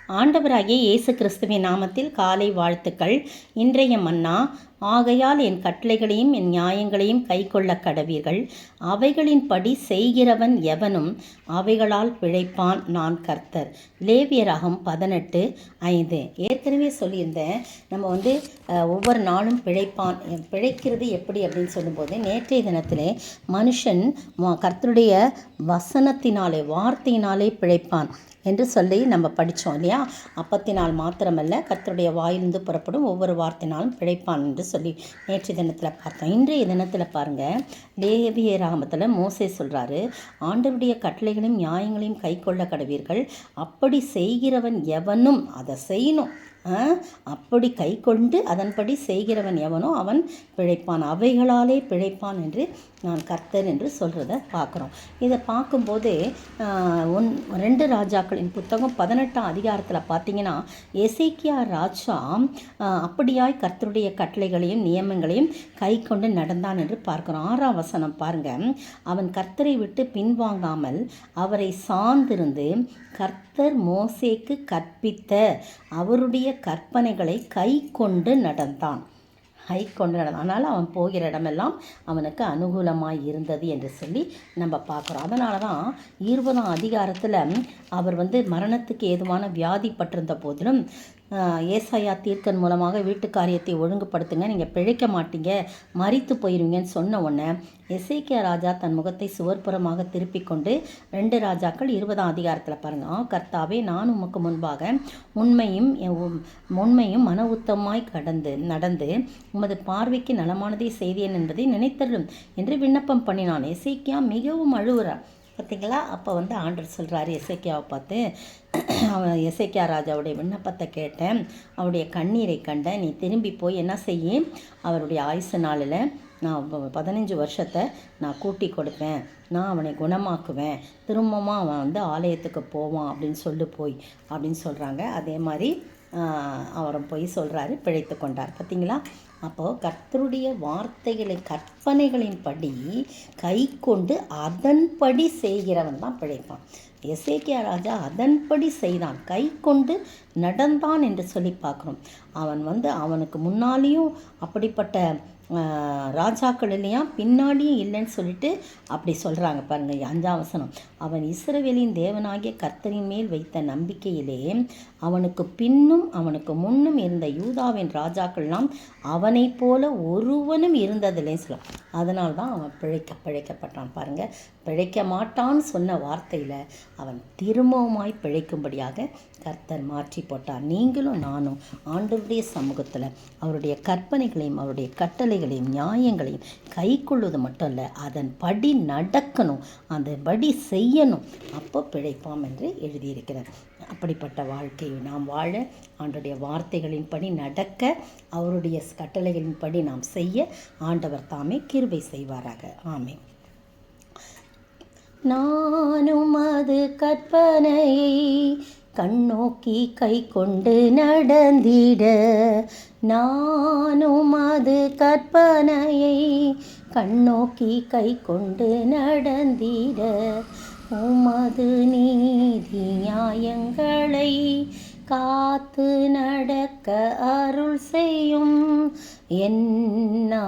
ஆண்டவராகிய இயேசு கிறிஸ்துவின் நாமத்தில் காலை வாழ்த்துக்கள். இன்றைய மன்னா, ஆகையால் என் கட்டளைகளையும் என் நியாயங்களையும் கைக்கொள்ள கடவீர்கள். அவைகளின்படி செய்கிறவன் எவனும் அவைகளால் பிழைப்பான், நான் கர்த்தர். லேவியராகம் 18:5. ஏற்கனவே சொல்லியிருந்தேன், நம்ம ஒவ்வொரு நாளும் பிழைக்கிறது எப்படி அப்படின்னு சொல்லும்போது, நேற்றைய தினத்திலே மனுஷன் கர்த்தருடைய வசனத்தினாலே வார்த்தையினாலே பிழைப்பான் என்று சொல்லி நம்ம படித்தோம் இல்லையா. அப்பத்தினால் மாத்திரமல்ல, கர்த்தருடைய வாயிலிருந்து புறப்படும் ஒவ்வொரு வார்த்தையினாலும் பிழைப்பான் என்று சொல்லி நேற்றைய தினத்தில் பார்த்தோம். இன்றைய தினத்தில் பாருங்கள், லேவியராகமத்தில் மோசே சொல்கிறாரு, ஆண்டவருடைய கட்டளைகளையும் நியாயங்களையும் கை கொள்ள கடவீர்கள். அப்படி செய்கிறவன் எவனும் அதை செய்யணும். அப்படி கை கொண்டு அதன்படி செய்கிறவன் எவனோ அவன் பிழைப்பான், அவைகளாலே பிழைப்பான் என்று நான் கர்த்தர் என்று சொல்கிறத பார்க்குறோம். இதை பார்க்கும்போது 2 ராஜாக்களின் புத்தகம் 18ஆம் அதிகாரத்தில் பார்த்தீங்கன்னா, எசேக்கியா ராஜா அப்படியாய் கர்த்தருடைய கட்டளைகளையும் நியமங்களையும் கை கொண்டு நடந்தான் என்று பார்க்குறோம். 6ஆம் வசனம் பாருங்கள், அவன் கர்த்தரை விட்டு பின்வாங்காமல் அவரை சார்ந்திருந்து கர்த்தர் மோசேக்கு கற்பித்த அவருடைய கற்பனைகளை கை கொண்டு நடந்தான். அதனால் அவன் போகிற இடமெல்லாம் அவனுக்கு அனுகூலமாக இருந்தது என்று சொல்லி நம்ம பார்க்குறோம். அதனால தான் 20ஆம் அதிகாரத்தில் அவர் மரணத்துக்கு ஏதுவான வியாதிப்பட்டிருந்த போதிலும் ஏசாயா தீர்க்கன் மூலமாக வீட்டு காரியத்தை ஒழுங்குபடுத்துங்க, நீங்கள் பிழைக்க மாட்டீங்க, மரித்து போயிடுவீங்கன்னு சொன்ன உடனே எசேக்கியா ராஜா தன் முகத்தை சுவர்புறமாக திருப்பி கொண்டு 2 ராஜாக்கள் 20ஆம் அதிகாரத்தில் பாருங்கள், கர்த்தாவே, நான் உமக்கு முன்பாக உண்மையும் மன உத்தமாய் நடந்து உமது பார்வைக்கு நலமானதை செய்தேன் என்பதை நினைத்தரும் என்று விண்ணப்பம் பண்ணினான். எசேக்கியா மிகவும் அழுகுறான். பார்த்தீங்களா? அப்போ ஆண்டவர் சொல்கிறாரு எசேக்கியாவை பார்த்து, அவன் எசேக்கியா ராஜாவுடைய விண்ணப்பத்தை கேட்டேன், அவருடைய கண்ணீரை கண்டேன், நீ திரும்பி போய் என்ன செய்ய, அவருடைய ஆயுசு நாளில் நான் 15 வருஷத்தை நான் கூட்டி கொடுப்பேன், நான் அவனை குணமாக்குவேன், திரும்பமாக அவன் ஆலயத்துக்கு போவான் அப்படின்னு சொல்கிறாங்க. அதே மாதிரி அவரும் போய் சொல்கிறாரு, பிழைத்து கொண்டார். பார்த்தீங்களா? அப்போது கர்த்தருடைய வார்த்தைகளை கற்பனைகளின்படி கை கொண்டு அதன்படி செய்கிறவன் தான் பிழைப்பான். எசேக்கியா ராஜா அதன்படி செய்தான், கை கொண்டு நடந்தான் என்று சொல்லி பார்க்குறோம். அவன் அவனுக்கு முன்னாலேயும் அப்படிப்பட்ட ராஜாக்கள் இல்லையா, பின்னாடியும் இல்லைன்னு சொல்லிட்டு அப்படி சொல்கிறாங்க பாருங்கள். 5ஆம் வசனம், அவன் இஸ்ரவேலின் தேவனாகிய கர்த்தரின் மேல் வைத்த நம்பிக்கையிலே அவனுக்கு பின்னும் அவனுக்கு முன்னும் இருந்த யூதாவின் ராஜாக்கள்லாம் அவனை போல ஒருவனும் இருந்ததில்லைன்னு சொல்லலாம். அதனால தான் அவன் பிழைக்கப்பட்டான். பாருங்கள், பிழைக்க மாட்டான்னு சொன்ன வார்த்தையில் அவன் திரும்பவுமாய் பிழைக்கும்படியாக கர்த்தர் மாற்றி போட்டார். நீங்களும் நானும் ஆண்டவருடைய சமூகத்தில் அவருடைய கற்பனைகளையும் அவருடைய கட்டளைகளையும் நியாயங்களையும் கை கொள்வது மட்டும் இல்லை, அதன் படி நடக்கணும், அதன் படி செய்யணும், அப்போ பிழைப்பாம் என்று எழுதியிருக்கிறார். அப்படிப்பட்ட வாழ்க்கையை நாம் வாழ, ஆண்டவருடைய வார்த்தைகளின்படி நடக்க, அவருடைய கட்டளைகளின்படி நாம் செய்ய ஆண்டவர் தாமே கிருபை செய்வாராக. ஆமென். நானும் அது கற்பனையை கண்ணோக்கி கை கொண்டு நடந்திட, நானும் அது கற்பனையை கண்ணோக்கி கை கொண்டு நடந்திட, உமது நீதி நியாயங்களை காத்து நடக்க அருள் செய்யும் என்னாத்துமனேசரே,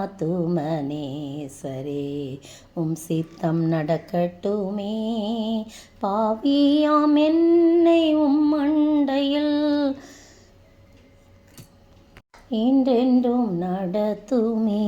சித்தம் நடக்கட்டுமே. பாவியாம் என்னை மண்டையில் என்றென்றும் நடத்துமே.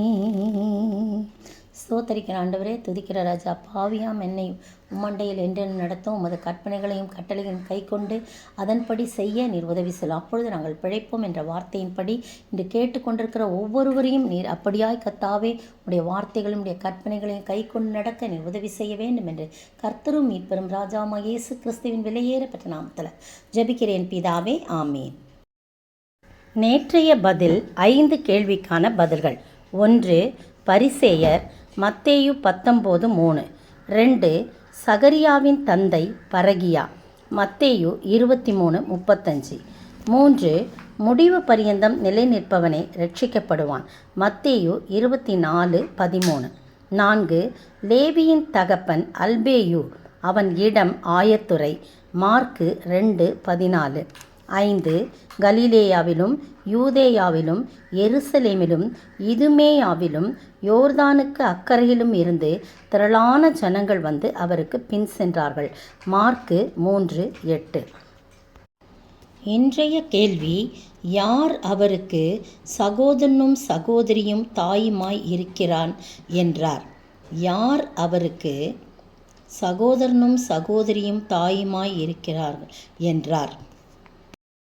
ஸ்தோத்தரிக்கிற ஆண்டவரே, துதிக்கிற ராஜா, பாவியாம் என்னை உம்மண்டையில் என்றென்றும் நடத்தும், உமது கற்பனைகளையும் கட்டளைகளையும் கை கொண்டு அதன்படி செய்ய நீர் உதவி செய்யலாம், அப்பொழுது நாங்கள் பிழைப்போம் என்ற வார்த்தையின்படி இன்று கேட்டுக்கொண்டிருக்கிற ஒவ்வொருவரையும் நீர் அப்படியாய் கர்த்தாவே உடைய வார்த்தைகளையும் உடைய கற்பனைகளையும் கை கொண்டு நடக்க நீர் உதவி செய்ய வேண்டும் என்று கர்த்தரும் மீட்பெரும் ராஜாவாகிய இயேசு கிறிஸ்துவின் விலையேற பெற்ற நாமத்தில் ஜெபிக்கிறேன் பிதாவே, ஆமேன். நேற்றைய பதில் 5 கேள்விக்கான பதில்கள். 1, பரிசேயர், மத்தேயு 19:3. 2, சகரியாவின் தந்தை பரகியா, மத்தேயு 23:35. 3, முடிவு பரியந்தம் நிலை நிற்பவனே ரட்சிக்கப்படுவான், மத்தேயு 24:13. 4, லேவியின் தகப்பன் அல்பேயு, அவன் இடம் ஆயத்துறை, மார்க்கு 2:14. 5 கலிலேயாவிலும் யூதேயாவிலும் எருசலேமிலும் இதுமேயாவிலும் யோர்தானுக்கு அக்கறையிலும் இருந்து திரளான ஜனங்கள் வந்து அவருக்கு பின் சென்றார்கள். மார்க்கு 3:8. இன்றைய கேள்வி: யார் அவருக்கு சகோதரனும் சகோதரியும் தாயுமாய் இருக்கிறான் என்றார்? யார் அவருக்கு சகோதரனும் சகோதரியும் தாயுமாய் இருக்கிறார்கள் என்றார்?